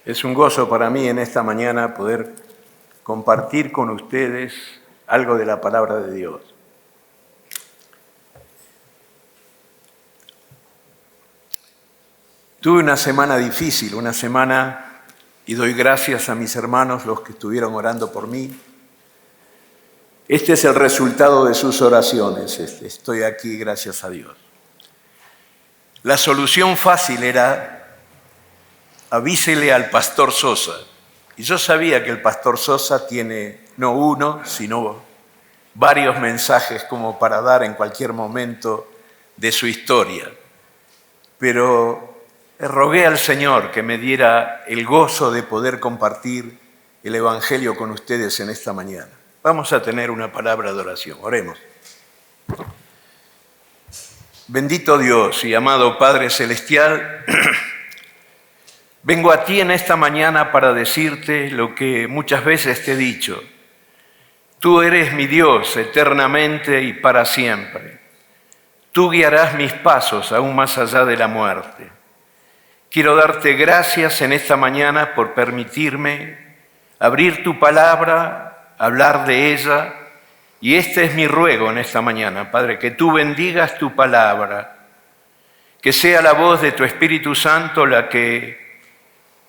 Es un gozo para mí en esta mañana poder compartir con ustedes algo de la palabra de Dios. Tuve una semana difícil, y doy gracias a mis hermanos, los que estuvieron orando por mí. Este es el resultado de sus oraciones. Estoy aquí gracias a Dios. La solución fácil era: avísele al pastor Sosa. Y yo sabía que el pastor Sosa tiene no uno, sino varios mensajes como para dar en cualquier momento de su historia. Pero rogué al Señor que me diera el gozo de poder compartir el Evangelio con ustedes en esta mañana. Vamos a tener una palabra de oración. Oremos. Bendito Dios y amado Padre Celestial, vengo a ti en esta mañana para decirte lo que muchas veces te he dicho. Tú eres mi Dios eternamente y para siempre. Tú guiarás mis pasos aún más allá de la muerte. Quiero darte gracias en esta mañana por permitirme abrir tu palabra, hablar de ella, y este es mi ruego en esta mañana, Padre, que tú bendigas tu palabra, que sea la voz de tu Espíritu Santo la que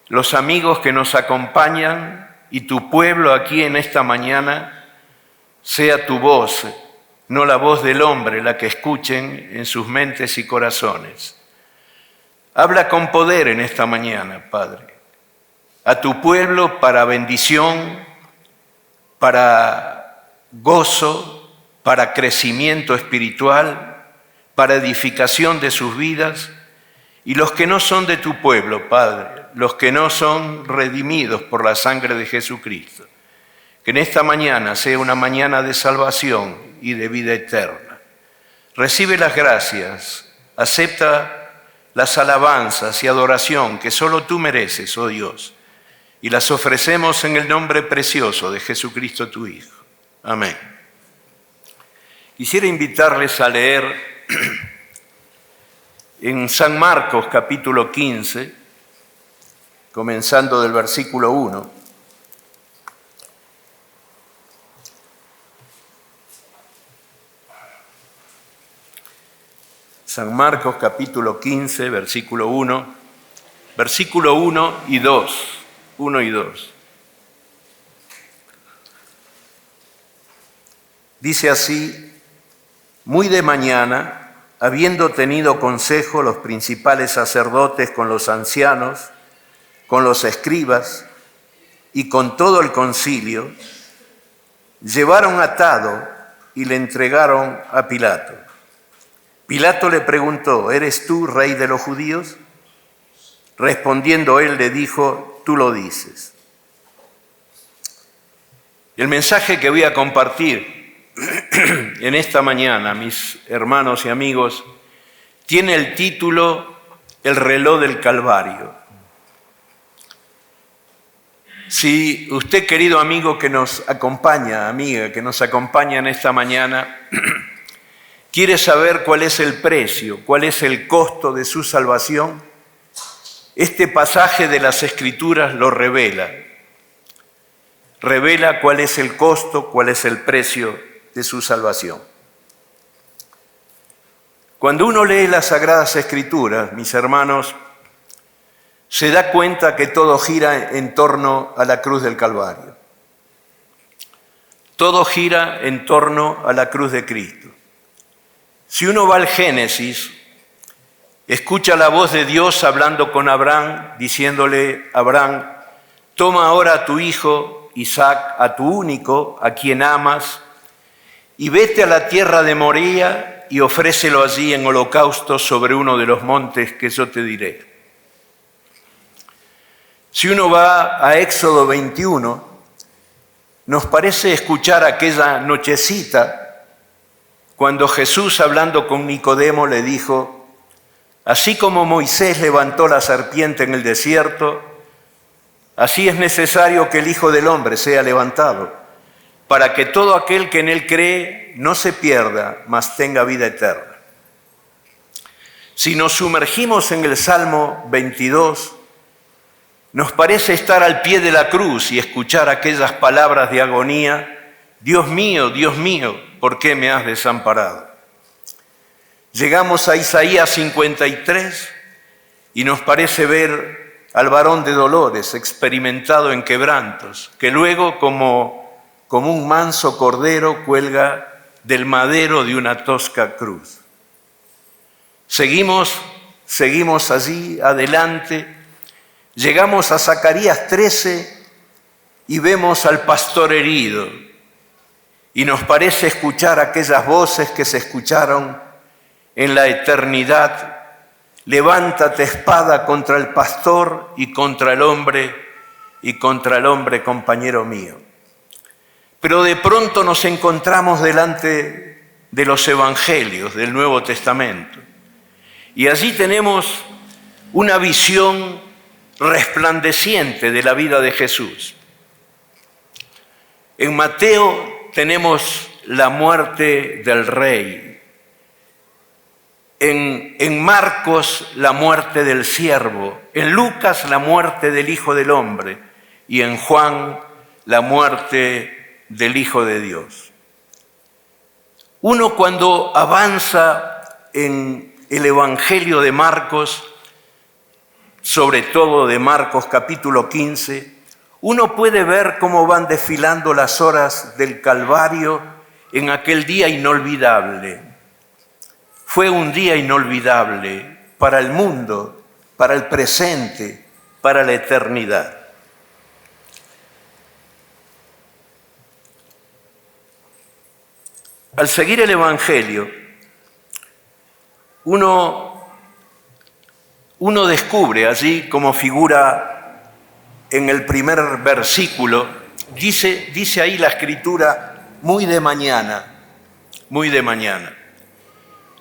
los amigos que nos acompañan y tu pueblo aquí en esta mañana sea tu voz, no la voz del hombre, la que escuchen en sus mentes y corazones. Habla con poder en esta mañana, Padre, a tu pueblo para bendición, para gozo, para crecimiento espiritual, para edificación de sus vidas, y los que no son de tu pueblo, Padre, los que no son redimidos por la sangre de Jesucristo, que en esta mañana sea una mañana de salvación y de vida eterna. Recibe las gracias, acepta las alabanzas y adoración que solo tú mereces, oh Dios, y las ofrecemos en el nombre precioso de Jesucristo tu Hijo. Amén. Quisiera invitarles a leer en San Marcos capítulo 15, comenzando del versículo 1. San Marcos capítulo 15, versículo 1, versículo 1 y 2. 1 y 2. Dice así: muy de mañana, habiendo tenido consejo los principales sacerdotes con los ancianos, con los escribas y con todo el concilio, llevaron atado y le entregaron a Pilato. Pilato le preguntó: ¿eres tú rey de los judíos? Respondiendo él le dijo: tú lo dices. El mensaje que voy a compartir en esta mañana, mis hermanos y amigos, tiene el título El reloj del Calvario. Si usted, querido amigo que nos acompaña, amiga que nos acompaña en esta mañana, quiere saber cuál es el precio, cuál es el costo de su salvación, este pasaje de las Escrituras lo revela. Revela cuál es el costo, cuál es el precio de su salvación. Cuando uno lee las Sagradas Escrituras, mis hermanos, se da cuenta que todo gira en torno a la cruz del Calvario. Todo gira en torno a la cruz de Cristo. Si uno va al Génesis, escucha la voz de Dios hablando con Abraham, diciéndole: Abraham, toma ahora a tu hijo Isaac, a tu único, a quien amas, y vete a la tierra de Moría y ofrécelo allí en holocausto sobre uno de los montes que yo te diré. Si uno va a Éxodo 21, nos parece escuchar aquella nochecita cuando Jesús, hablando con Nicodemo, le dijo: así como Moisés levantó la serpiente en el desierto, así es necesario que el Hijo del Hombre sea levantado, para que todo aquel que en él cree no se pierda, mas tenga vida eterna. Si nos sumergimos en el Salmo 22, Nos parece estar al pie de la cruz y escuchar aquellas palabras de agonía: Dios mío, ¿por qué me has desamparado? Llegamos a Isaías 53 y nos parece ver al varón de dolores, experimentado en quebrantos, que luego como un manso cordero cuelga del madero de una tosca cruz. Seguimos allí adelante, llegamos a Zacarías 13 y vemos al pastor herido y nos parece escuchar aquellas voces que se escucharon en la eternidad: levántate espada contra el pastor y contra el hombre compañero mío. Pero de pronto nos encontramos delante de los evangelios del Nuevo Testamento y allí tenemos una visión resplandeciente de la vida de Jesús. En Mateo tenemos la muerte del rey, en Marcos la muerte del siervo, en Lucas la muerte del Hijo del Hombre y en Juan la muerte del Hijo de Dios. Uno, cuando avanza en el Evangelio de Marcos, sobre todo de Marcos capítulo 15, uno puede ver cómo van desfilando las horas del Calvario en aquel día inolvidable. Fue un día inolvidable para el mundo, para el presente, para la eternidad. Al seguir el Evangelio, uno descubre allí, como figura en el primer versículo, dice ahí la Escritura: muy de mañana.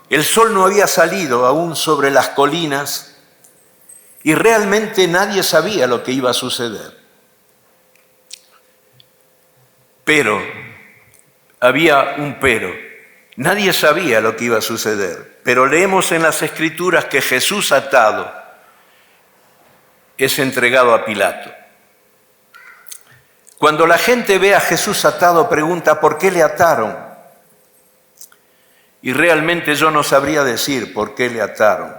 El sol no había salido aún sobre las colinas y realmente nadie sabía lo que iba a suceder. Pero, había un pero, nadie sabía lo que iba a suceder. Pero leemos en las Escrituras que Jesús atado es entregado a Pilato. Cuando la gente ve a Jesús atado, pregunta: ¿por qué le ataron? Y realmente yo no sabría decir por qué le ataron.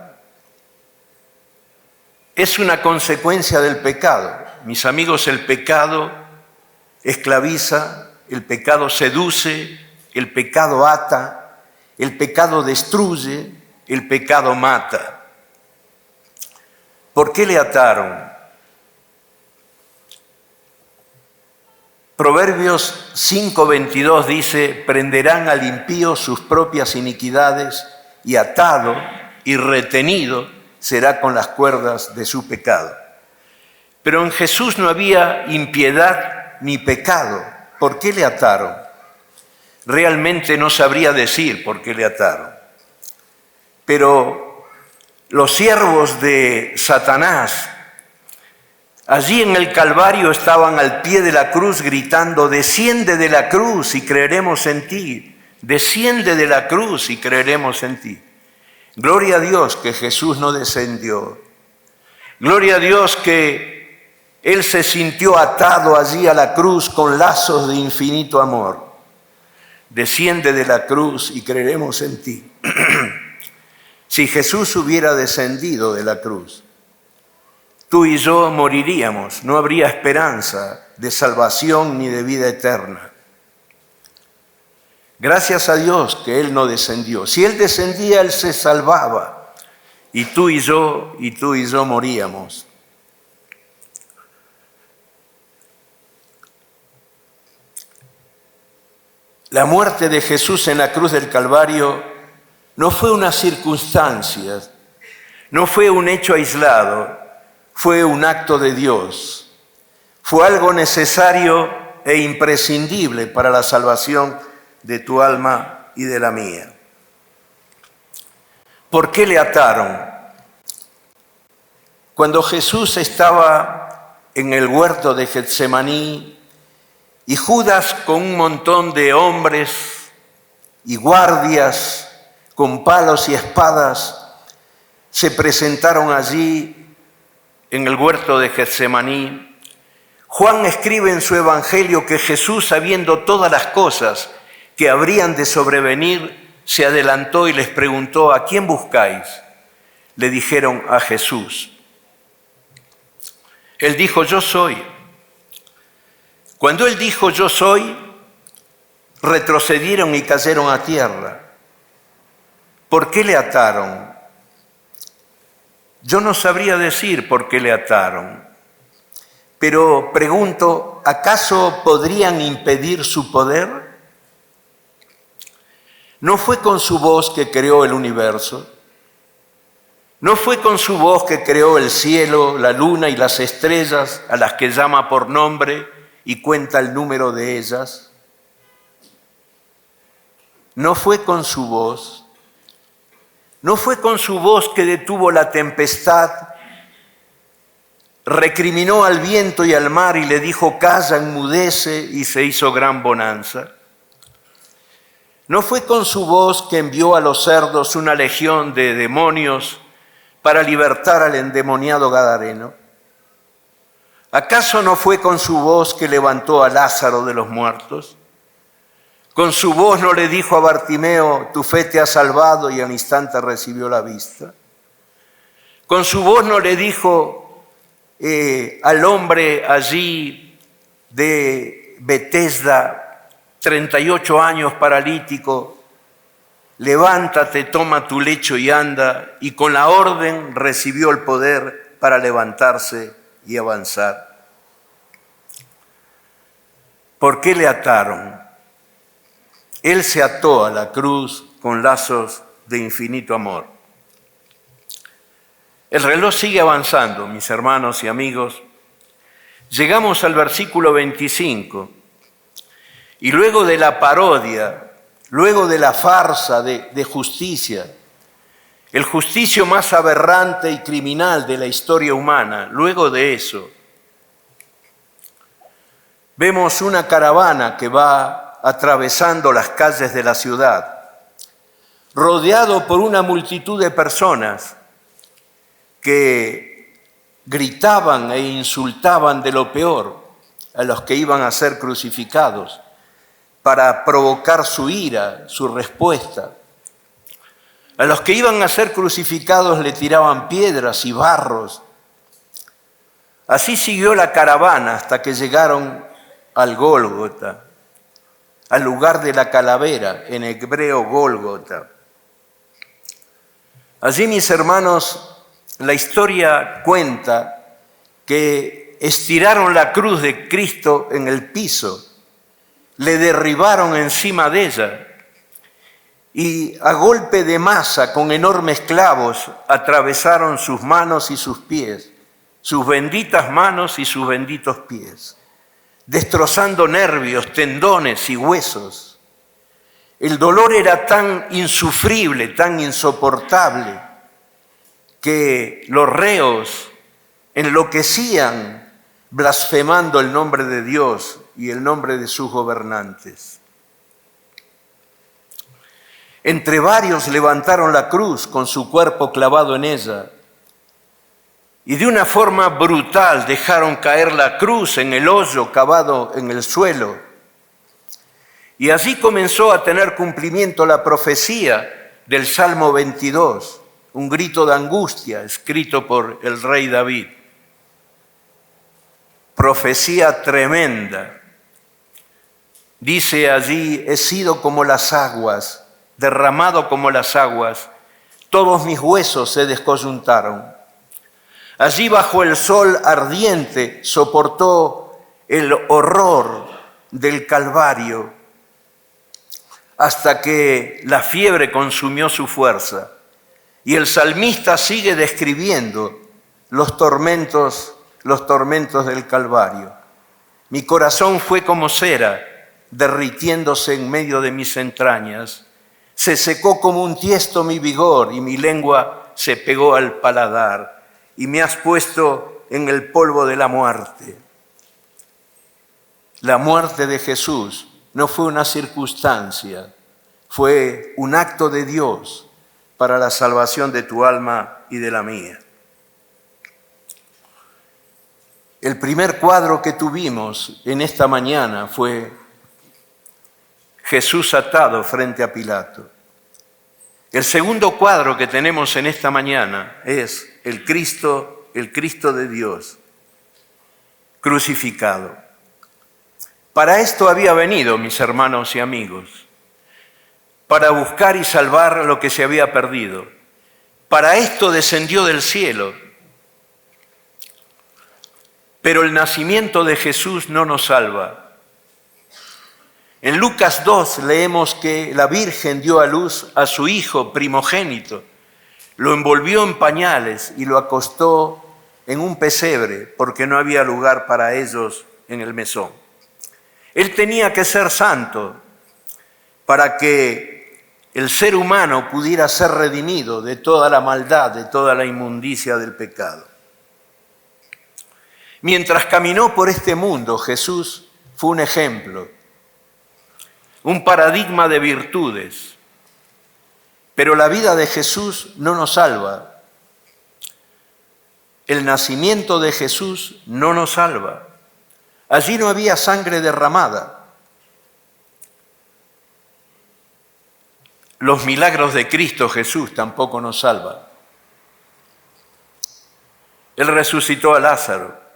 Es una consecuencia del pecado. Mis amigos, el pecado esclaviza, el pecado seduce, el pecado ata, el pecado destruye, el pecado mata. ¿Por qué le ataron? Proverbios 5:22 dice: prenderán al impío sus propias iniquidades y atado y retenido será con las cuerdas de su pecado. Pero en Jesús no había impiedad ni pecado. ¿Por qué le ataron? Realmente no sabría decir por qué le ataron. Pero los siervos de Satanás, allí en el Calvario, estaban al pie de la cruz gritando: desciende de la cruz y creeremos en ti, desciende de la cruz y creeremos en ti. Gloria a Dios que Jesús no descendió. Gloria a Dios que Él se sintió atado allí a la cruz con lazos de infinito amor. Desciende de la cruz y creeremos en ti. Si Jesús hubiera descendido de la cruz, tú y yo moriríamos, no habría esperanza de salvación ni de vida eterna. Gracias a Dios que Él no descendió. Si Él descendía, Él se salvaba, y tú y yo moríamos. La muerte de Jesús en la cruz del Calvario no fue una circunstancia, no fue un hecho aislado, fue un acto de Dios. Fue algo necesario e imprescindible para la salvación de tu alma y de la mía. ¿Por qué le ataron? Cuando Jesús estaba en el huerto de Getsemaní y Judas, con un montón de hombres y guardias con palos y espadas, se presentaron allí en el huerto de Getsemaní, Juan escribe en su evangelio que Jesús, sabiendo todas las cosas que habrían de sobrevenir, se adelantó y les preguntó: ¿a quién buscáis? Le dijeron: a Jesús. Él dijo: yo soy. Cuando él dijo: yo soy, retrocedieron y cayeron a tierra. ¿Por qué le ataron? Yo no sabría decir por qué le ataron, pero pregunto: ¿acaso podrían impedir su poder? ¿No fue con su voz que creó el universo? ¿No fue con su voz que creó el cielo, la luna y las estrellas, a las que llama por nombre y cuenta el número de ellas? ¿No fue con su voz? ¿No fue con su voz que detuvo la tempestad, recriminó al viento y al mar y le dijo: calla, enmudece, y se hizo gran bonanza? ¿No fue con su voz que envió a los cerdos una legión de demonios para libertar al endemoniado gadareno? ¿Acaso no fue con su voz que levantó a Lázaro de los muertos? ¿Con su voz no le dijo a Bartimeo: tu fe te ha salvado, y al instante recibió la vista? ¿Con su voz no le dijo al hombre allí de Betesda, 38 años paralítico: levántate, toma tu lecho y anda? Y con la orden recibió el poder para levantarse y avanzar. ¿Por qué le ataron? Él se ató a la cruz con lazos de infinito amor. El reloj sigue avanzando, mis hermanos y amigos. Llegamos al versículo 25. Y luego de la parodia, luego de la farsa de justicia, el justicio más aberrante y criminal de la historia humana, luego de eso, vemos una caravana que va atravesando las calles de la ciudad, rodeado por una multitud de personas que gritaban e insultaban de lo peor a los que iban a ser crucificados, para provocar su ira, su respuesta. A los que iban a ser crucificados le tiraban piedras y barros. Así siguió la caravana hasta que llegaron al Gólgota, al lugar de la calavera, en hebreo Gólgota. Allí, mis hermanos, la historia cuenta que estiraron la cruz de Cristo en el piso, le derribaron encima de ella y a golpe de masa, con enormes clavos, atravesaron sus manos y sus pies, sus benditas manos y sus benditos pies, destrozando nervios, tendones y huesos. El dolor era tan insufrible, tan insoportable, que los reos enloquecían blasfemando el nombre de Dios y el nombre de sus gobernantes. Entre varios levantaron la cruz con su cuerpo clavado en ella y de una forma brutal dejaron caer la cruz en el hoyo cavado en el suelo. Y así comenzó a tener cumplimiento la profecía del Salmo 22, un grito de angustia escrito por el rey David. Profecía tremenda. Dice allí: he sido como las aguas, derramado como las aguas, todos mis huesos se descoyuntaron. Allí bajo el sol ardiente soportó el horror del Calvario hasta que la fiebre consumió su fuerza. Y el salmista sigue describiendo los tormentos del Calvario. Mi corazón fue como cera, derritiéndose en medio de mis entrañas. Se secó como un tiesto mi vigor y mi lengua se pegó al paladar. Y me has puesto en el polvo de la muerte. La muerte de Jesús no fue una circunstancia, fue un acto de Dios para la salvación de tu alma y de la mía. El primer cuadro que tuvimos en esta mañana fue Jesús atado frente a Pilato. El segundo cuadro que tenemos en esta mañana es el Cristo de Dios, crucificado. Para esto había venido, mis hermanos y amigos, para buscar y salvar lo que se había perdido. Para esto descendió del cielo. Pero el nacimiento de Jesús no nos salva. En Lucas 2 leemos que la Virgen dio a luz a su hijo primogénito, lo envolvió en pañales y lo acostó en un pesebre porque no había lugar para ellos en el mesón. Él tenía que ser santo para que el ser humano pudiera ser redimido de toda la maldad, de toda la inmundicia del pecado. Mientras caminó por este mundo, Jesús fue un ejemplo, un paradigma de virtudes. Pero la vida de Jesús no nos salva. El nacimiento de Jesús no nos salva. Allí no había sangre derramada. Los milagros de Cristo Jesús tampoco nos salvan. Él resucitó a Lázaro.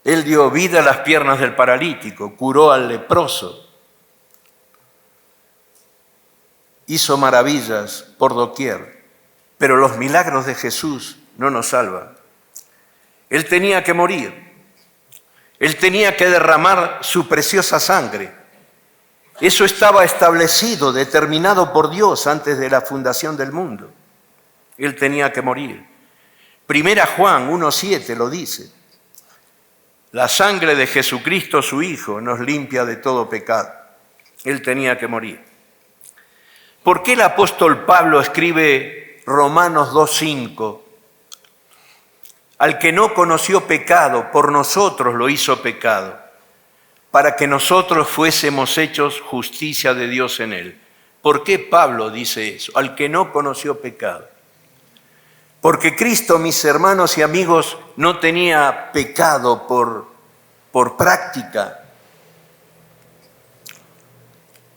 Él dio vida a las piernas del paralítico, curó al leproso, hizo maravillas por doquier, pero los milagros de Jesús no nos salvan. Él tenía que morir, Él tenía que derramar su preciosa sangre. Eso estaba establecido, determinado por Dios antes de la fundación del mundo. Él tenía que morir. Primera Juan 1:7 lo dice. La sangre de Jesucristo, su Hijo, nos limpia de todo pecado. Él tenía que morir. ¿Por qué el apóstol Pablo escribe Romanos 2:5? Al que no conoció pecado, por nosotros lo hizo pecado, para que nosotros fuésemos hechos justicia de Dios en él. ¿Por qué Pablo dice eso? Al que no conoció pecado. Porque Cristo, mis hermanos y amigos, no tenía pecado por práctica.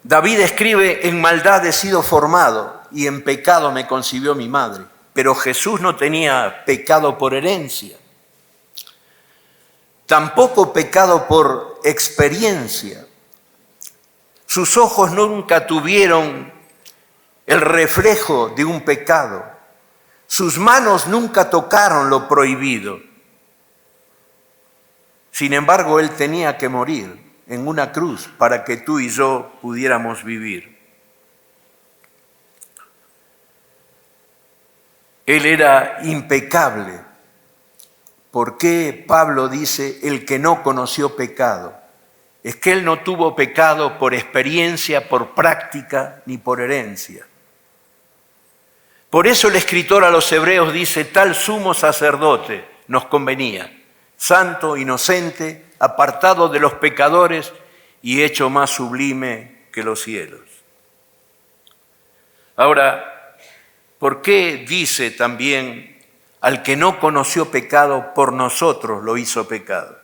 David escribe, en maldad he sido formado y en pecado me concibió mi madre. Pero Jesús no tenía pecado por herencia. Tampoco pecado por experiencia. Sus ojos nunca tuvieron el reflejo de un pecado. Sus manos nunca tocaron lo prohibido. Sin embargo, Él tenía que morir en una cruz para que tú y yo pudiéramos vivir. Él era impecable. ¿Por qué Pablo dice el que no conoció pecado? Es que Él no tuvo pecado por experiencia, por práctica, ni por herencia. Por eso el escritor a los Hebreos dice, tal sumo sacerdote nos convenía, santo, inocente, apartado de los pecadores y hecho más sublime que los cielos. Ahora, ¿por qué dice también, al que no conoció pecado, por nosotros lo hizo pecado?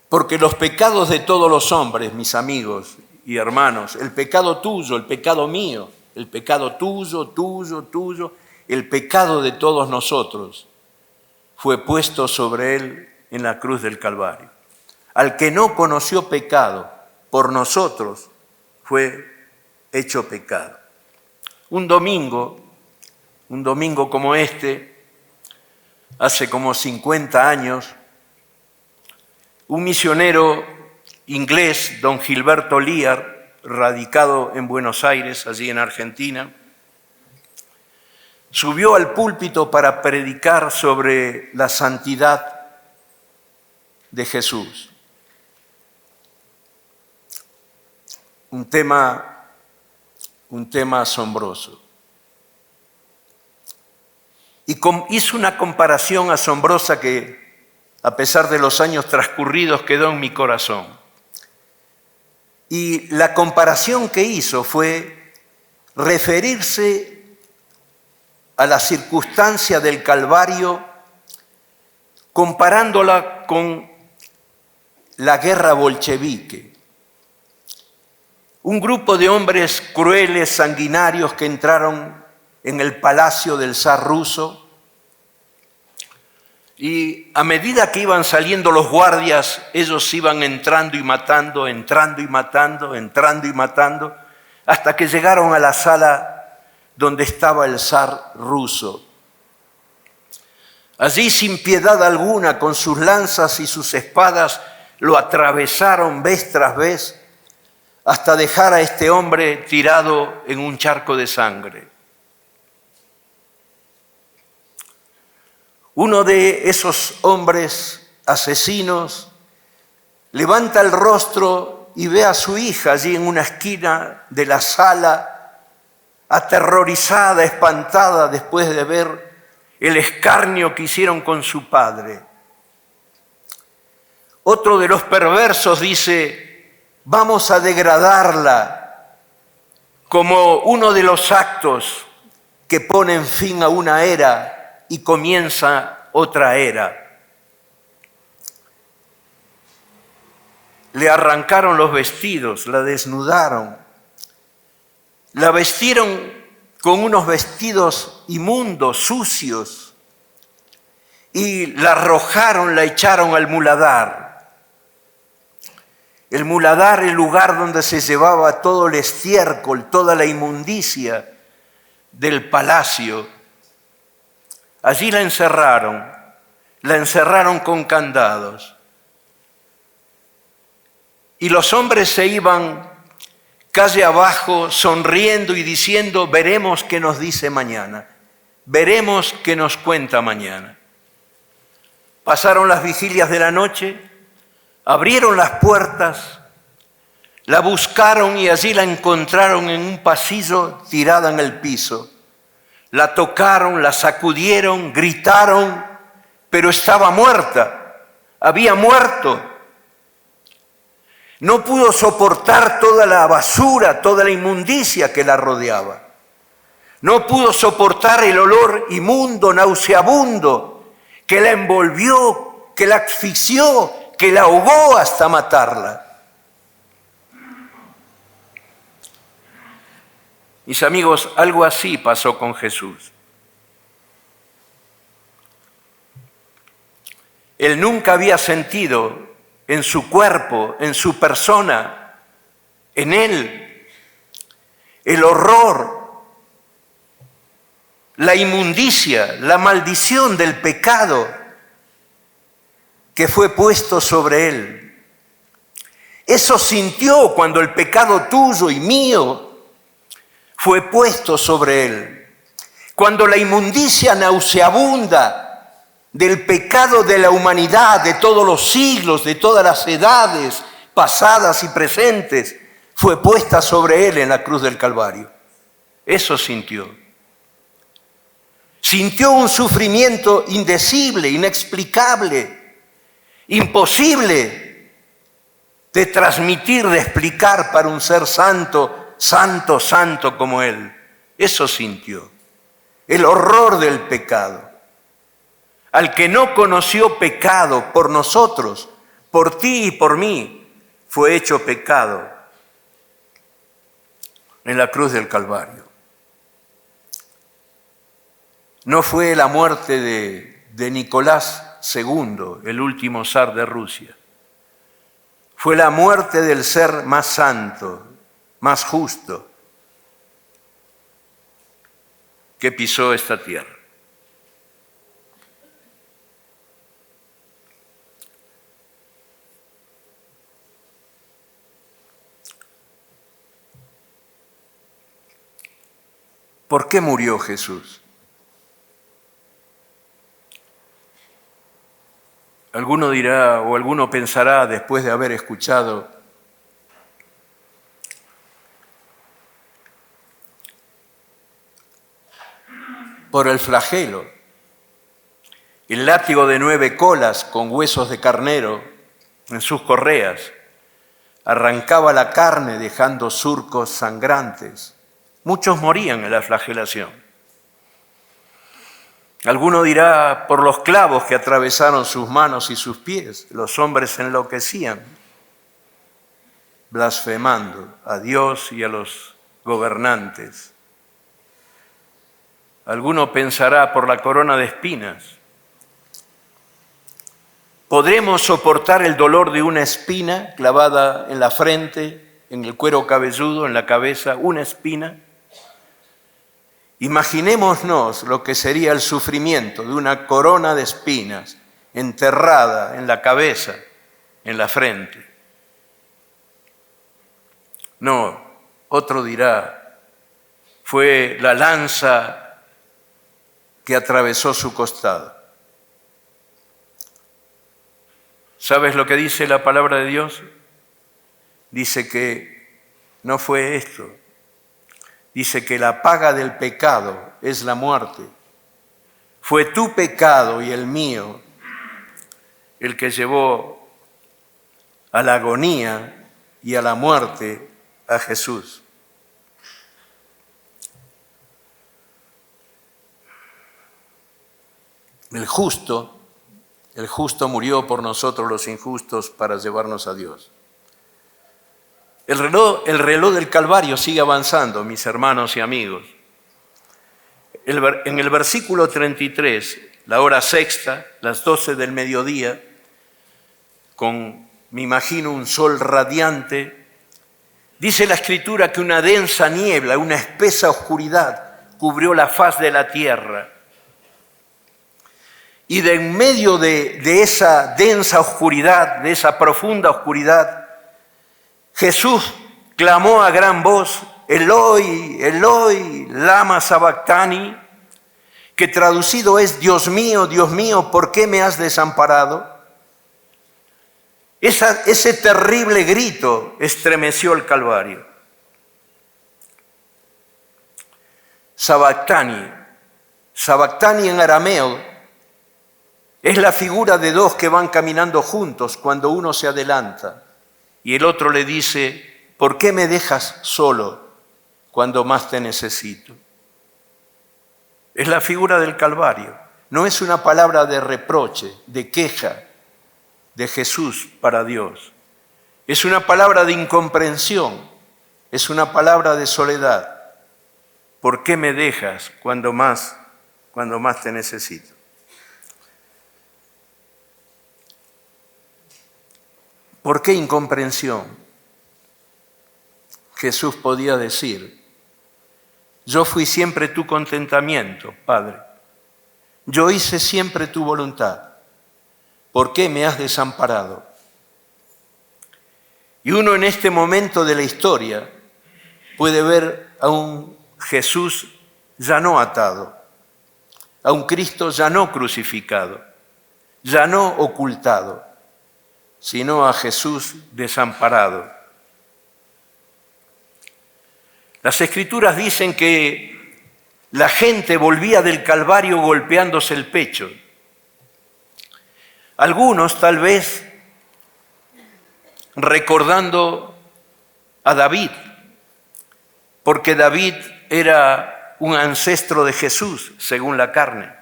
Porque los pecados de todos los hombres, mis amigos y hermanos, el pecado tuyo, el pecado mío, el pecado tuyo, el pecado de todos nosotros fue puesto sobre Él en la cruz del Calvario. Al que no conoció pecado, por nosotros fue hecho pecado. Un domingo como este, hace como 50 años, un misionero inglés, don Gilberto Lear, radicado en Buenos Aires, allí en Argentina, subió al púlpito para predicar sobre la santidad de Jesús. Un tema asombroso. Y hizo una comparación asombrosa que, a pesar de los años transcurridos, quedó en mi corazón. Y la comparación que hizo fue referirse a la circunstancia del Calvario comparándola con la guerra bolchevique. Un grupo de hombres crueles, sanguinarios que entraron en el palacio del zar ruso, y a medida que iban saliendo los guardias, ellos iban entrando y matando, hasta que llegaron a la sala donde estaba el zar ruso. Allí, sin piedad alguna, con sus lanzas y sus espadas, lo atravesaron vez tras vez, hasta dejar a este hombre tirado en un charco de sangre. Uno de esos hombres asesinos levanta el rostro y ve a su hija allí en una esquina de la sala, aterrorizada, espantada después de ver el escarnio que hicieron con su padre. Otro de los perversos dice: vamos a degradarla como uno de los actos que ponen fin a una era y comienza otra era. Le arrancaron los vestidos, la desnudaron, la vestieron con unos vestidos inmundos, sucios, y la arrojaron, la echaron al muladar. El muladar, el lugar donde se llevaba todo el estiércol, toda la inmundicia del palacio. Allí la encerraron con candados. Y los hombres se iban calle abajo sonriendo y diciendo: veremos qué nos dice mañana, veremos qué nos cuenta mañana. Pasaron las vigilias de la noche, abrieron las puertas, la buscaron y allí la encontraron en un pasillo tirada en el piso. La tocaron, la sacudieron, gritaron, pero estaba muerta, había muerto. No pudo soportar toda la basura, toda la inmundicia que la rodeaba. No pudo soportar el olor inmundo, nauseabundo, que la envolvió, que la asfixió, que la ahogó hasta matarla. Mis amigos, algo así pasó con Jesús. Él nunca había sentido en su cuerpo, en su persona, en él, el horror, la inmundicia, la maldición del pecado que fue puesto sobre él. Eso sintió cuando el pecado tuyo y mío fue puesto sobre él. Cuando la inmundicia nauseabunda del pecado de la humanidad, de todos los siglos, de todas las edades pasadas y presentes, fue puesta sobre él en la cruz del Calvario. Eso sintió. Sintió un sufrimiento indecible, inexplicable, imposible de transmitir, de explicar para un ser santo, santo, santo como él. Eso sintió. El horror del pecado. Al que no conoció pecado por nosotros, por ti y por mí, fue hecho pecado en la cruz del Calvario. No fue la muerte de Nicolás II, el último zar de Rusia. Fue la muerte del ser más santo, más justo, que pisó esta tierra. ¿Por qué murió Jesús? Alguno dirá o alguno pensará después de haber escuchado: por el flagelo, el látigo de 9 colas con huesos de carnero en sus correas, arrancaba la carne dejando surcos sangrantes. Muchos morían en la flagelación. Alguno dirá, por los clavos que atravesaron sus manos y sus pies, los hombres enloquecían, blasfemando a Dios y a los gobernantes. Alguno pensará, por la corona de espinas. ¿Podremos soportar el dolor de una espina clavada en la frente, en el cuero cabelludo, en la cabeza, una espina? Imaginémonos lo que sería el sufrimiento de una corona de espinas enterrada en la cabeza, en la frente. No, otro dirá, fue la lanza que atravesó su costado. ¿Sabes lo que dice la palabra de Dios? Dice que no fue esto. Dice que la paga del pecado es la muerte. Fue tu pecado y el mío el que llevó a la agonía y a la muerte a Jesús. El justo murió por nosotros los injustos para llevarnos a Dios. El reloj del Calvario sigue avanzando, mis hermanos y amigos. En el versículo 33, la hora sexta, las 12 del mediodía, me imagino un sol radiante, dice la Escritura que una densa niebla, una espesa oscuridad cubrió la faz de la tierra. Y de en medio de esa densa oscuridad, de esa profunda oscuridad, Jesús clamó a gran voz, Eloi, Eloi, lama sabactani, que traducido es, Dios mío, ¿por qué me has desamparado? Ese terrible grito estremeció el Calvario. Sabactani en arameo, es la figura de dos que van caminando juntos cuando uno se adelanta y el otro le dice, ¿por qué me dejas solo cuando más te necesito? Es la figura del Calvario. No es una palabra de reproche, de queja de Jesús para Dios. Es una palabra de incomprensión, es una palabra de soledad. ¿Por qué me dejas cuando más te necesito? ¿Por qué incomprensión? Jesús podía decir, yo fui siempre tu contentamiento, Padre. Yo hice siempre tu voluntad. ¿Por qué me has desamparado? Y uno en este momento de la historia puede ver a un Jesús ya no atado, a un Cristo ya no crucificado, ya no ocultado, sino a Jesús desamparado. Las Escrituras dicen que la gente volvía del Calvario golpeándose el pecho. Algunos tal vez recordando a David, porque David era un ancestro de Jesús, según la carne.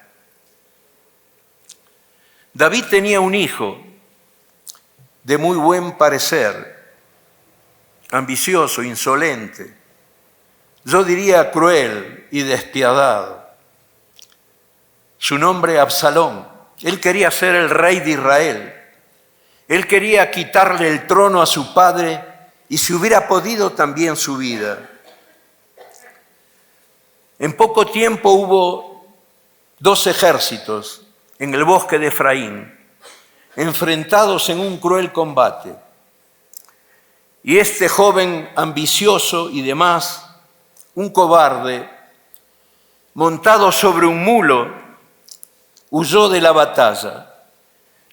David tenía un hijo de muy buen parecer, ambicioso, insolente, yo diría cruel y despiadado. Su nombre Absalón. Él quería ser el rey de Israel. Él quería quitarle el trono a su padre y si hubiera podido también su vida. En poco tiempo hubo 2 ejércitos en el bosque de Efraín, enfrentados en un cruel combate. Y este joven ambicioso y demás, un cobarde, montado sobre un mulo, huyó de la batalla.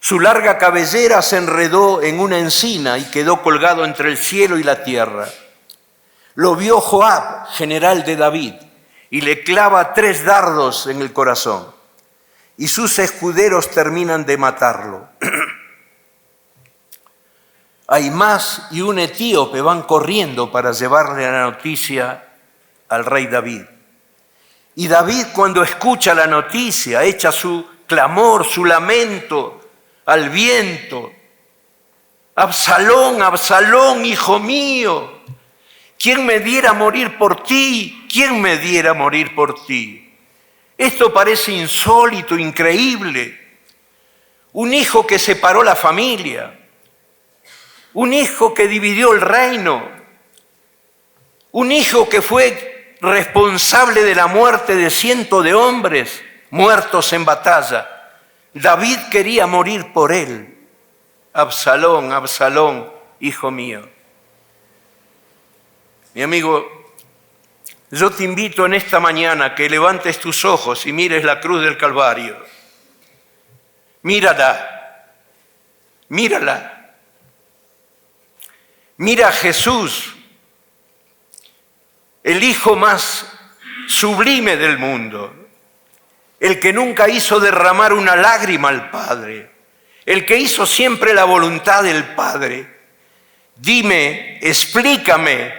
Su larga cabellera se enredó en una encina y quedó colgado entre el cielo y la tierra. Lo vio Joab, general de David, y le clava 3 dardos en el corazón. Y sus escuderos terminan de matarlo. Ahimás y un etíope van corriendo para llevarle la noticia al rey David. Y David, cuando escucha la noticia, echa su clamor, su lamento al viento. Absalón, Absalón, hijo mío, ¿quién me diera morir por ti? ¿Quién me diera morir por ti? Esto parece insólito, increíble. Un hijo que separó la familia, un hijo que dividió el reino, un hijo que fue responsable de la muerte de cientos de hombres muertos en batalla. David quería morir por él. Absalón, Absalón, hijo mío. Mi amigo, yo te invito en esta mañana que levantes tus ojos y mires la cruz del Calvario. Mírala, mírala. Mira a Jesús, el Hijo más sublime del mundo, el que nunca hizo derramar una lágrima al Padre, el que hizo siempre la voluntad del Padre. Dime, explícame,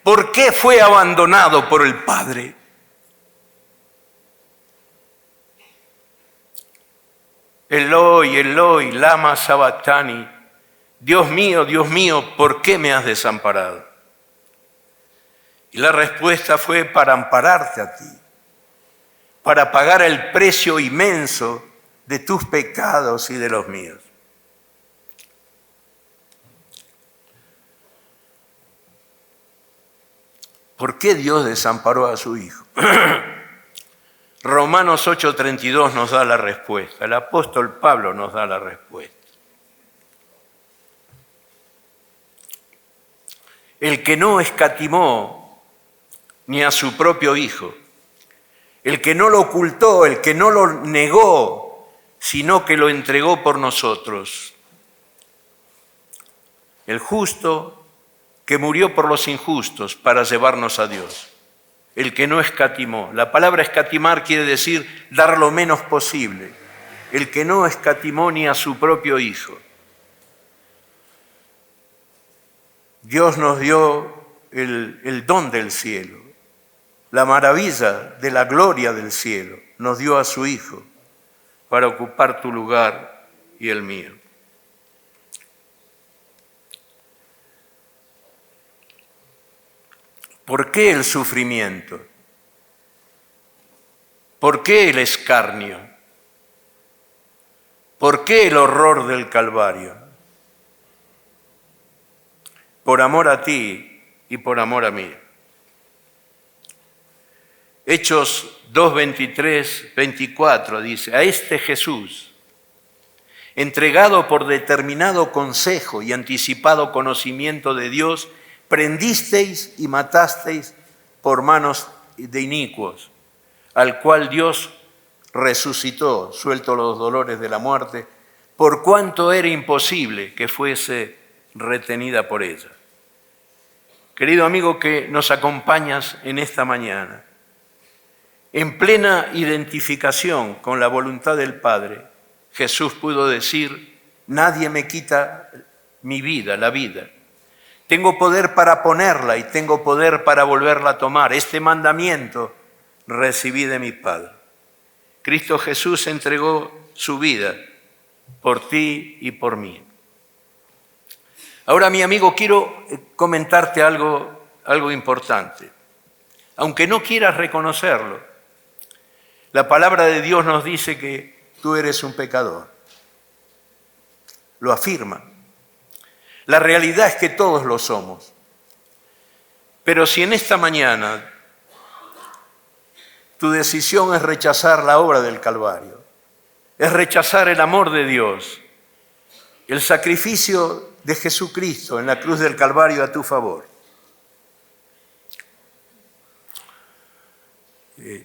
¿por qué fue abandonado por el Padre? Eloi, Eloi, lama sabactani. Dios mío, ¿por qué me has desamparado? Y la respuesta fue para ampararte a ti, para pagar el precio inmenso de tus pecados y de los míos. ¿Por qué Dios desamparó a su Hijo? Romanos 8:32 nos da la respuesta. El apóstol Pablo nos da la respuesta. El que no escatimó ni a su propio Hijo, el que no lo ocultó, el que no lo negó, sino que lo entregó por nosotros. El justo que murió por los injustos para llevarnos a Dios. El que no escatimó. La palabra escatimar quiere decir dar lo menos posible. El que no escatimó ni a su propio Hijo. Dios nos dio el don del cielo, la maravilla de la gloria del cielo. Nos dio a su Hijo para ocupar tu lugar y el mío. ¿Por qué el sufrimiento? ¿Por qué el escarnio? ¿Por qué el horror del Calvario? Por amor a ti y por amor a mí. Hechos 2:23, 24 dice, a este Jesús, entregado por determinado consejo y anticipado conocimiento de Dios, prendisteis y matasteis por manos de inicuos, al cual Dios resucitó, suelto los dolores de la muerte, por cuanto era imposible que fuese retenida por ella. Querido amigo que nos acompañas en esta mañana, en plena identificación con la voluntad del Padre, Jesús pudo decir, nadie me quita mi vida, la vida. Tengo poder para ponerla y tengo poder para volverla a tomar. Este mandamiento recibí de mi Padre. Cristo Jesús entregó su vida por ti y por mí. Ahora, mi amigo, quiero comentarte algo importante. Aunque no quieras reconocerlo, la palabra de Dios nos dice que tú eres un pecador. Lo afirma. La realidad es que todos lo somos. Pero si en esta mañana tu decisión es rechazar la obra del Calvario, es rechazar el amor de Dios, el sacrificio de Jesucristo en la cruz del Calvario a tu favor,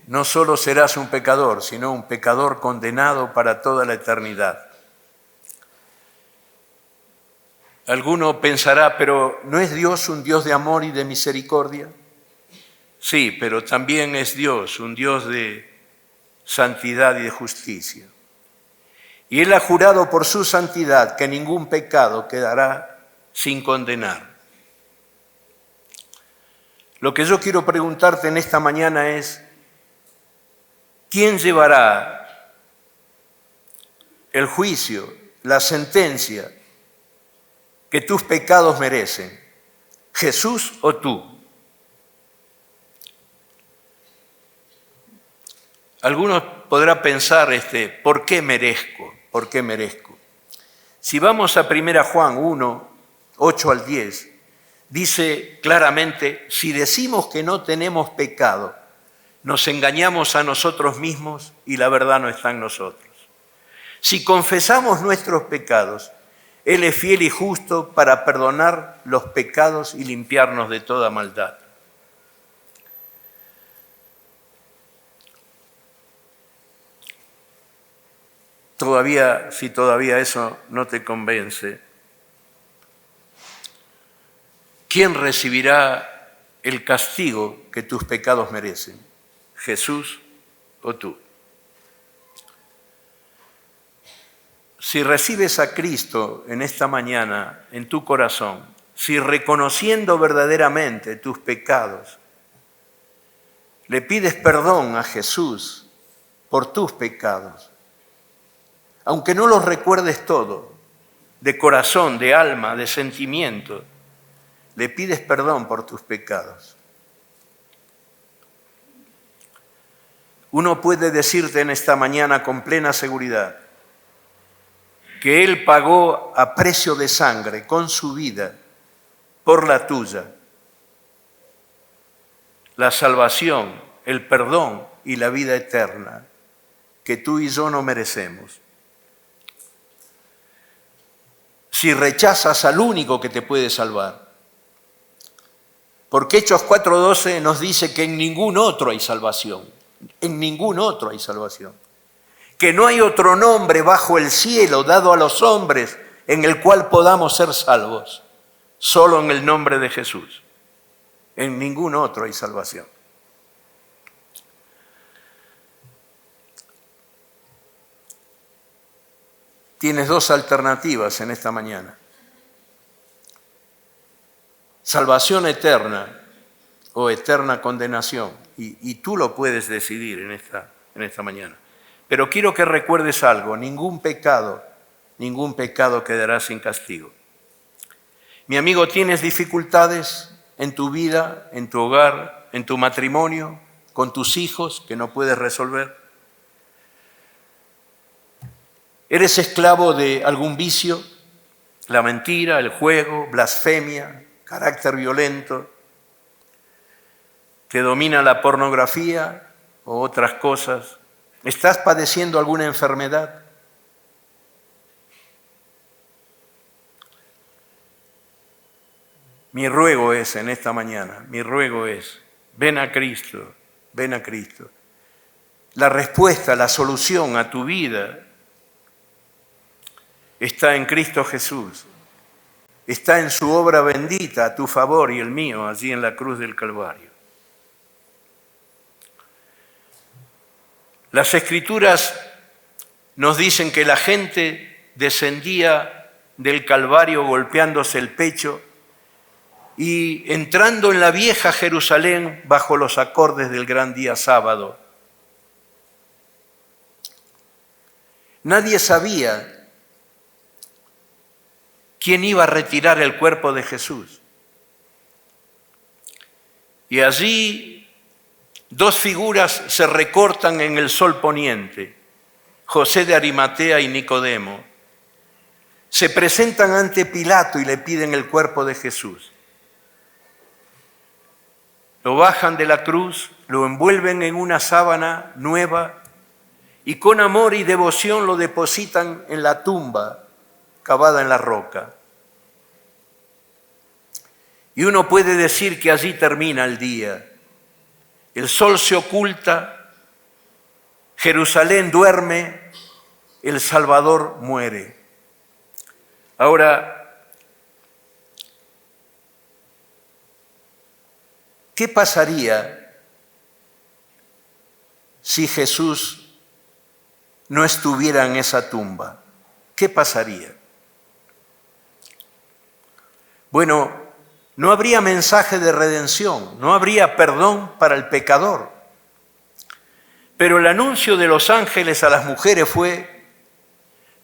no solo serás un pecador, sino un pecador condenado para toda la eternidad. Alguno pensará, pero ¿no es Dios un Dios de amor y de misericordia? Sí, pero también es Dios, un Dios de santidad y de justicia. Y Él ha jurado por su santidad que ningún pecado quedará sin condenar. Lo que yo quiero preguntarte en esta mañana es, ¿quién llevará el juicio, la sentencia que tus pecados merecen? ¿Jesús o tú? Algunos podrán pensar, ¿por qué merezco? ¿Por qué merezco? Si vamos a 1 Juan 1, 8 al 10, dice claramente, si decimos que no tenemos pecado, nos engañamos a nosotros mismos y la verdad no está en nosotros. Si confesamos nuestros pecados, Él es fiel y justo para perdonar los pecados y limpiarnos de toda maldad. Si todavía eso no te convence, ¿quién recibirá el castigo que tus pecados merecen? ¿Jesús o tú? Si recibes a Cristo en esta mañana en tu corazón, si reconociendo verdaderamente tus pecados, le pides perdón a Jesús por tus pecados, aunque no los recuerdes todo, de corazón, de alma, de sentimiento, le pides perdón por tus pecados. Uno puede decirte en esta mañana con plena seguridad que Él pagó a precio de sangre con su vida por la tuya la salvación, el perdón y la vida eterna que tú y yo no merecemos. Si rechazas al único que te puede salvar, porque Hechos 4:12 nos dice que en ningún otro hay salvación, en ningún otro hay salvación, que no hay otro nombre bajo el cielo dado a los hombres en el cual podamos ser salvos, solo en el nombre de Jesús, en ningún otro hay salvación. Tienes dos alternativas en esta mañana: salvación eterna o eterna condenación, y tú lo puedes decidir en esta mañana. Pero quiero que recuerdes algo: ningún pecado quedará sin castigo. Mi amigo, ¿tienes dificultades en tu vida, en tu hogar, en tu matrimonio, con tus hijos que no puedes resolver? ¿Eres esclavo de algún vicio? La mentira, el juego, blasfemia, carácter violento. ¿Te domina la pornografía o otras cosas? ¿Estás padeciendo alguna enfermedad? Mi ruego es en esta mañana, ven a Cristo, ven a Cristo. La respuesta, la solución a tu vida está en Cristo Jesús. Está en su obra bendita a tu favor y el mío, allí en la cruz del Calvario. Las Escrituras nos dicen que la gente descendía del Calvario golpeándose el pecho y entrando en la vieja Jerusalén bajo los acordes del gran día sábado. Nadie sabía quién iba a retirar el cuerpo de Jesús. Y allí dos figuras se recortan en el sol poniente: José de Arimatea y Nicodemo. Se presentan ante Pilato y le piden el cuerpo de Jesús. Lo bajan de la cruz, lo envuelven en una sábana nueva y con amor y devoción lo depositan en la tumba cavada en la roca. Y uno puede decir que allí termina el día. El sol se oculta, Jerusalén duerme, el Salvador muere. Ahora, ¿qué pasaría si Jesús no estuviera en esa tumba? ¿Qué pasaría? Bueno, no habría mensaje de redención, no habría perdón para el pecador. Pero el anuncio de los ángeles a las mujeres fue: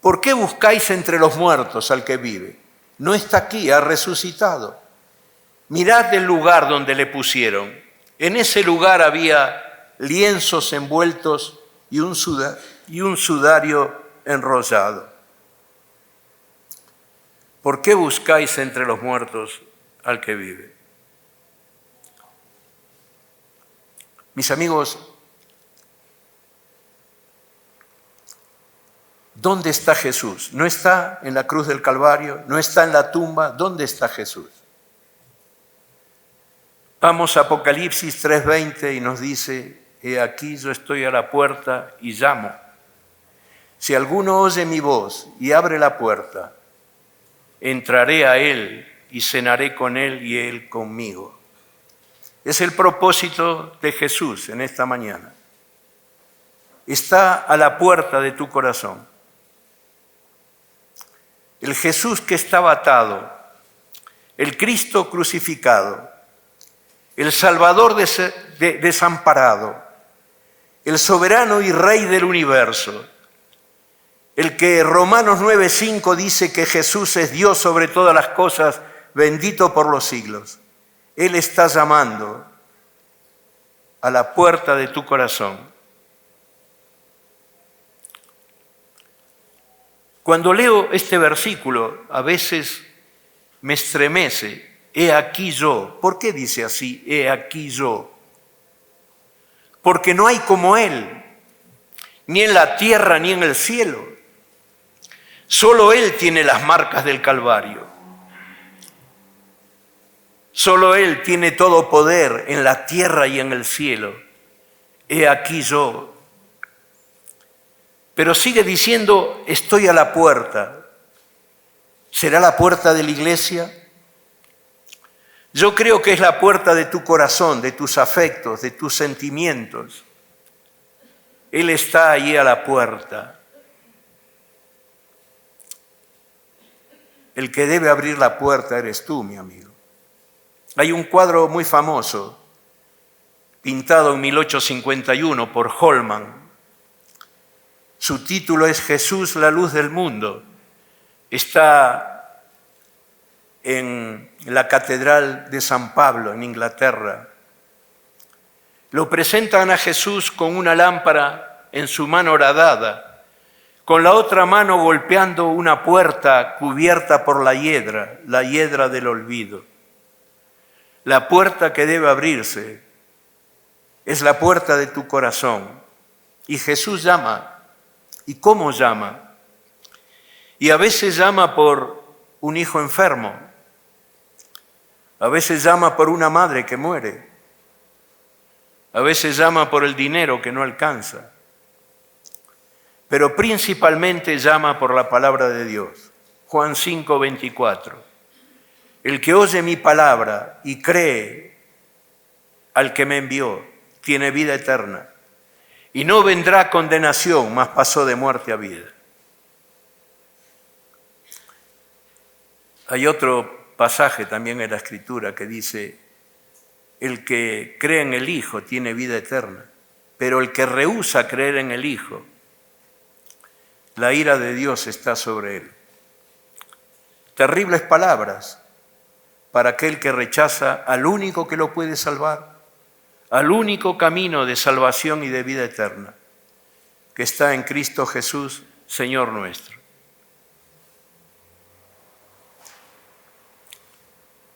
¿por qué buscáis entre los muertos al que vive? No está aquí, ha resucitado. Mirad el lugar donde le pusieron. En ese lugar había lienzos envueltos y un sudario enrollado. ¿Por qué buscáis entre los muertos al que vive? Mis amigos, ¿dónde está Jesús? ¿No está en la cruz del Calvario? ¿No está en la tumba? ¿Dónde está Jesús? Vamos a Apocalipsis 3:20 y nos dice: he aquí yo estoy a la puerta y llamo. Si alguno oye mi voz y abre la puerta, entraré a él y cenaré con él y él conmigo. Es el propósito de Jesús en esta mañana. Está a la puerta de tu corazón. El Jesús que estaba atado, el Cristo crucificado, el Salvador desamparado, el soberano y Rey del universo, el que Romanos 9:5 dice que Jesús es Dios sobre todas las cosas, bendito por los siglos. Él está llamando a la puerta de tu corazón. Cuando leo este versículo, a veces me estremece. He aquí yo. ¿Por qué dice así? He aquí yo. Porque no hay como Él, ni en la tierra ni en el cielo. Solo Él tiene las marcas del Calvario. Solo Él tiene todo poder en la tierra y en el cielo. He aquí yo. Pero sigue diciendo: estoy a la puerta. ¿Será la puerta de la iglesia? Yo creo que es la puerta de tu corazón, de tus afectos, de tus sentimientos. Él está allí a la puerta. El que debe abrir la puerta eres tú, mi amigo. Hay un cuadro muy famoso, pintado en 1851 por Holman. Su título es Jesús, la luz del mundo. Está en la Catedral de San Pablo, en Inglaterra. Lo presentan a Jesús con una lámpara en su mano horadada, con la otra mano golpeando una puerta cubierta por la hiedra del olvido. La puerta que debe abrirse es la puerta de tu corazón. Y Jesús llama. ¿Y cómo llama? Y a veces llama por un hijo enfermo. A veces llama por una madre que muere. A veces llama por el dinero que no alcanza. Pero principalmente llama por la palabra de Dios. Juan 5:24. El que oye mi palabra y cree al que me envió, tiene vida eterna. Y no vendrá condenación, mas pasó de muerte a vida. Hay otro pasaje también en la Escritura que dice: el que cree en el Hijo tiene vida eterna, pero el que rehúsa creer en el Hijo, la ira de Dios está sobre él. Terribles palabras para aquel que rechaza al único que lo puede salvar, al único camino de salvación y de vida eterna, que está en Cristo Jesús, Señor nuestro.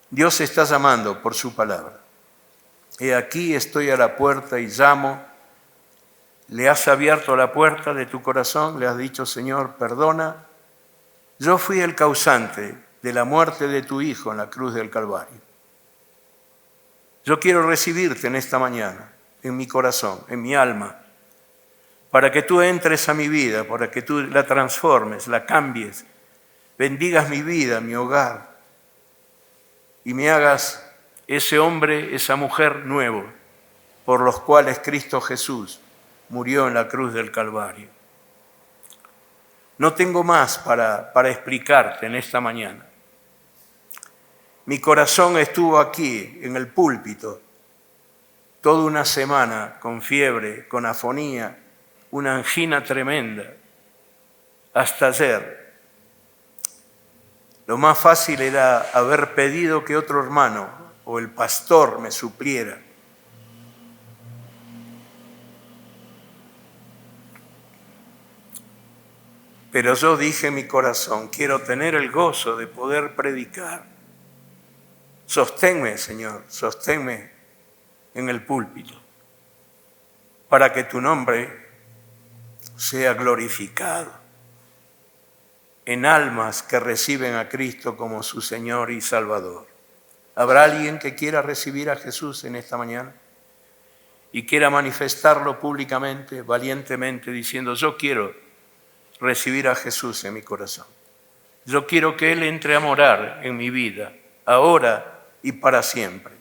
Dios está llamando por su palabra. He aquí estoy a la puerta y llamo. ¿Le has abierto la puerta de tu corazón? ¿Le has dicho: Señor, perdona? Yo fui el causante de la muerte de tu Hijo en la cruz del Calvario. Yo quiero recibirte en esta mañana, en mi corazón, en mi alma, para que tú entres a mi vida, para que tú la transformes, la cambies, bendigas mi vida, mi hogar, y me hagas ese hombre, esa mujer nuevo, por los cuales Cristo Jesús murió en la cruz del Calvario. No tengo más para explicarte en esta mañana. Mi corazón estuvo aquí, en el púlpito, toda una semana con fiebre, con afonía, una angina tremenda, hasta ayer. Lo más fácil era haber pedido que otro hermano o el pastor me supliera. Pero yo dije en mi corazón, quiero tener el gozo de poder predicar. Sosténme, Señor, sosténme en el púlpito, para que tu nombre sea glorificado en almas que reciben a Cristo como su Señor y Salvador. ¿Habrá alguien que quiera recibir a Jesús en esta mañana y quiera manifestarlo públicamente, valientemente, diciendo, yo quiero recibir a Jesús en mi corazón? Yo quiero que Él entre a morar en mi vida, ahora y para siempre.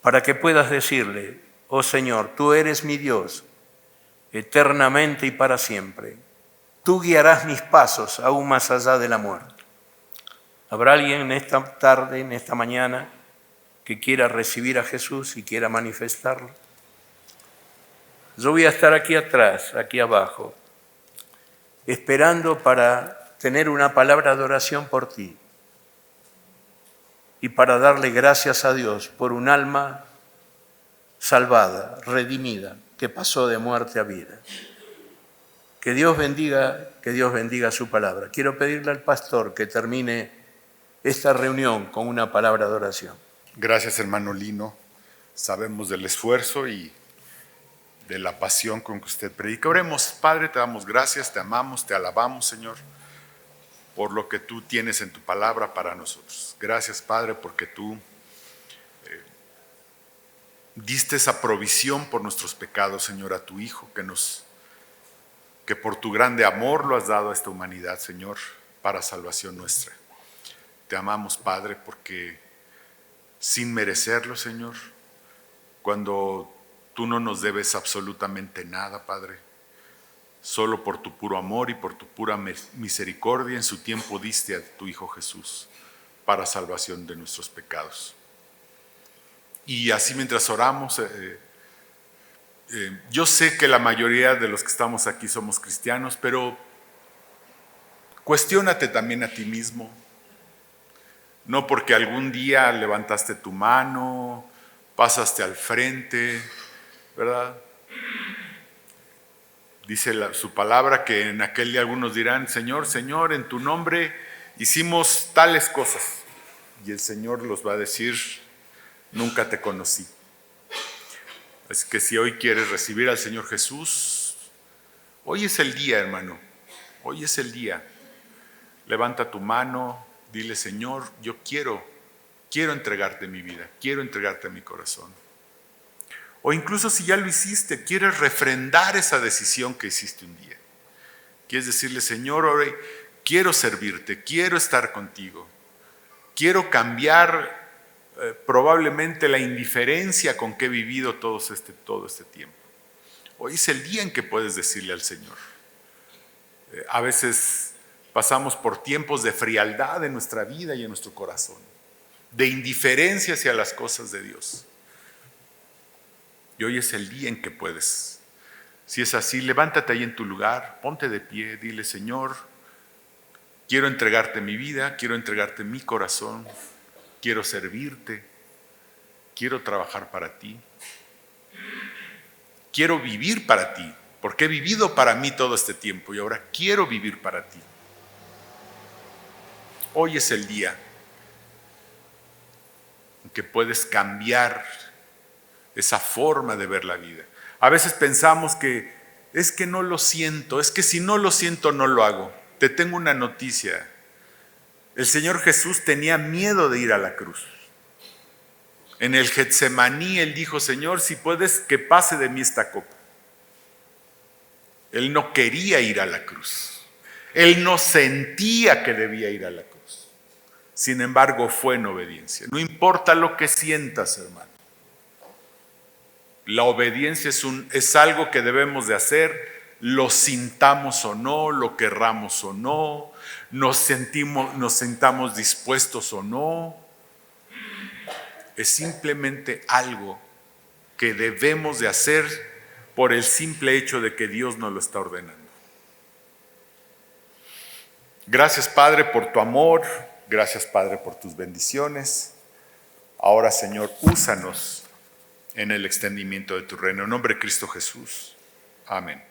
Para que puedas decirle, oh Señor, tú eres mi Dios, eternamente y para siempre. Tú guiarás mis pasos aún más allá de la muerte. ¿Habrá alguien en esta tarde, en esta mañana, que quiera recibir a Jesús y quiera manifestarlo? Yo voy a estar aquí atrás, aquí abajo, esperando para tener una palabra de oración por ti y para darle gracias a Dios por un alma salvada, redimida, que pasó de muerte a vida. Que Dios bendiga su palabra. Quiero pedirle al pastor que termine esta reunión con una palabra de oración. Gracias, hermano Lino. Sabemos del esfuerzo y de la pasión con que usted predica. Oremos. Padre, te damos gracias, te amamos, te alabamos, Señor, por lo que tú tienes en tu palabra para nosotros. Gracias, Padre, porque tú diste esa provisión por nuestros pecados, Señor, a tu Hijo, que por tu grande amor lo has dado a esta humanidad, Señor, para salvación nuestra. Te amamos, Padre, porque sin merecerlo, Señor, cuando tú no nos debes absolutamente nada, Padre, solo por tu puro amor y por tu pura misericordia, en su tiempo diste a tu Hijo Jesús para salvación de nuestros pecados. Y así mientras oramos, yo sé que la mayoría de los que estamos aquí somos cristianos, pero cuestiónate también a ti mismo. No porque algún día levantaste tu mano, pasaste al frente, ¿verdad? Dice su palabra que en aquel día algunos dirán, Señor, Señor, en tu nombre hicimos tales cosas. Y el Señor los va a decir, nunca te conocí. Así que si hoy quieres recibir al Señor Jesús, hoy es el día, hermano, hoy es el día. Levanta tu mano, dile, Señor, yo quiero entregarte mi vida, quiero entregarte mi corazón. O incluso si ya lo hiciste, quieres refrendar esa decisión que hiciste un día. Quieres decirle, Señor, ahora quiero servirte, quiero estar contigo, quiero cambiar probablemente la indiferencia con que he vivido todo este tiempo. Hoy es el día en que puedes decirle al Señor. A veces pasamos por tiempos de frialdad en nuestra vida y en nuestro corazón, de indiferencia hacia las cosas de Dios. Y hoy es el día en que puedes. Si es así, levántate ahí en tu lugar, ponte de pie, dile, Señor, quiero entregarte mi vida, quiero entregarte mi corazón, quiero servirte, quiero trabajar para ti, quiero vivir para ti, porque he vivido para mí todo este tiempo y ahora quiero vivir para ti. Hoy es el día en que puedes cambiar esa forma de ver la vida. A veces pensamos que es que no lo siento, es que si no lo siento no lo hago. Te tengo una noticia. El Señor Jesús tenía miedo de ir a la cruz. En el Getsemaní Él dijo, Señor, si puedes que pase de mí esta copa. Él no quería ir a la cruz. Él no sentía que debía ir a la cruz. Sin embargo, fue en obediencia. No importa lo que sientas, hermano. La obediencia es algo que debemos de hacer, lo sintamos o no, lo querramos o no, nos sintamos dispuestos o no. es simplemente algo que debemos de hacer por el simple hecho de que Dios nos lo está ordenando. Gracias, Padre, por tu amor. Gracias, Padre, por tus bendiciones. Ahora, Señor, úsanos en el extendimiento de tu reino. En nombre de Cristo Jesús. Amén.